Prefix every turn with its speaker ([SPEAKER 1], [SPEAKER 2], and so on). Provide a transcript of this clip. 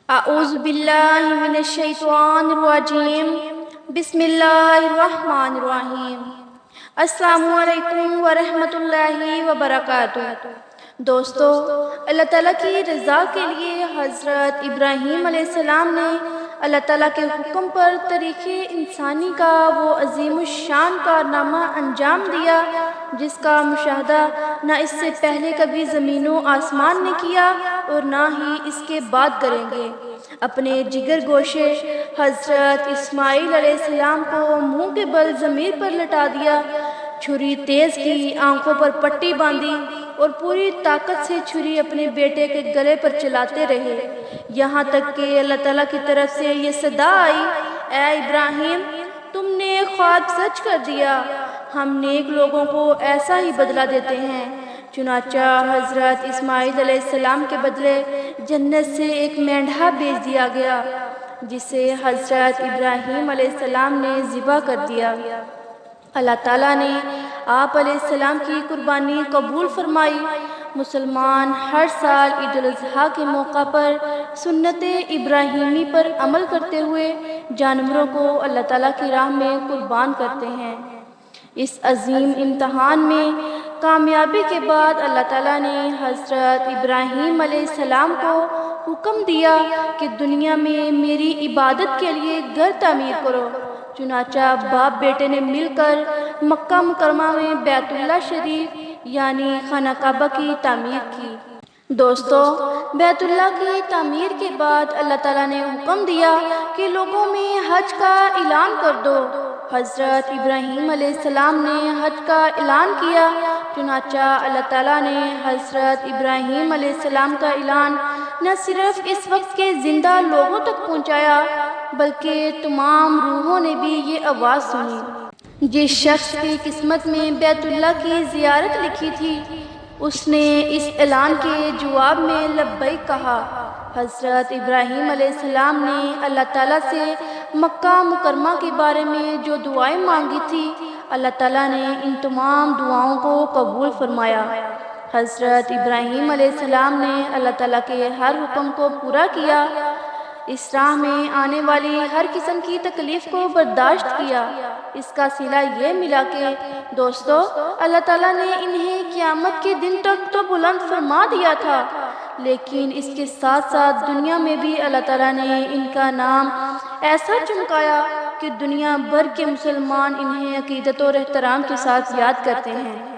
[SPEAKER 1] اعوذ باللہ من الشیطان الرجیم بسم اللہ الرحمن الرحیم۔ السلام علیکم ورحمۃ اللہ وبرکاتہ۔ دوستو، اللہ تعالیٰ کی رضا کے لیے حضرت ابراہیم علیہ السلام نے اللہ تعالیٰ کے حکم پر طریق انسانی کا وہ عظیم الشان کارنامہ انجام دیا جس کا مشاہدہ نہ اس سے پہلے کبھی زمین و آسمان نے کیا اور نہ ہی اس کے بعد کریں گے۔ اپنے جگر گوشے حضرت اسماعیل علیہ السلام کو منہ کے بل ضمیر پر لٹا دیا، چھری تیز کی، آنکھوں پر پٹی باندھی اور پوری طاقت سے چھری اپنے بیٹے کے گلے پر چلاتے رہے، یہاں تک کہ اللہ تعالیٰ کی طرف سے یہ صدا آئی، اے ابراہیم، تم نے خواب سچ کر دیا، ہم نیک لوگوں کو ایسا ہی بدلہ دیتے ہیں۔ چنانچہ حضرت اسماعیل علیہ السلام کے بدلے جنت سے ایک مینڈھا بھیج دیا گیا جسے حضرت ابراہیم علیہ السلام نے ذبح کر دیا۔ اللہ تعالیٰ نے آپ علیہ السلام کی قربانی قبول فرمائی۔ مسلمان ہر سال عید الاضحیٰ کے موقع پر سنت ابراہیمی پر عمل کرتے ہوئے جانوروں کو اللہ تعالیٰ کی راہ میں قربان کرتے ہیں۔ اس عظیم امتحان میں کامیابی کے بعد اللہ تعالیٰ نے حضرت ابراہیم علیہ السلام کو حکم دیا کہ دنیا میں میری عبادت کے لیے گھر تعمیر کرو۔ چنانچہ باپ بیٹے نے مل کر مکہ مکرمہ میں بیت اللہ شریف یعنی خانہ کعبہ کی تعمیر کی۔ دوستو، بیت اللہ کی تعمیر کے بعد اللہ تعالیٰ نے حکم دیا کہ لوگوں میں حج کا اعلان کر دو۔ حضرت ابراہیم علیہ السلام نے حج کا اعلان کیا۔ چنانچہ اللہ تعالیٰ نے حضرت ابراہیم علیہ السلام کا اعلان نہ صرف اس وقت کے زندہ لوگوں تک پہنچایا بلکہ تمام روحوں نے بھی یہ آواز سنی۔ جس شخص کی قسمت میں بیت اللہ کی زیارت لکھی تھی اس نے اس اعلان کے جواب میں لبیک کہا۔ حضرت ابراہیم علیہ السلام نے اللہ تعالیٰ سے مکہ مکرمہ کے بارے میں جو دعائیں مانگی تھی، اللہ تعالیٰ نے ان تمام دعاؤں کو قبول فرمایا۔ حضرت ابراہیم علیہ السلام نے اللہ تعالیٰ کے ہر حکم کو پورا کیا، اس راہ میں آنے والی ہر قسم کی تکلیف کو برداشت کیا۔ اس کا صلہ یہ ملا کہ دوستو، اللہ تعالیٰ نے انہیں قیامت کے دن تک تو بلند فرما دیا تھا، لیکن اس کے ساتھ ساتھ دنیا میں بھی اللہ تعالیٰ نے ان کا نام ایسا چمکایا کہ دنیا بھر کے مسلمان انہیں عقیدت اور احترام کے ساتھ یاد کرتے ہیں۔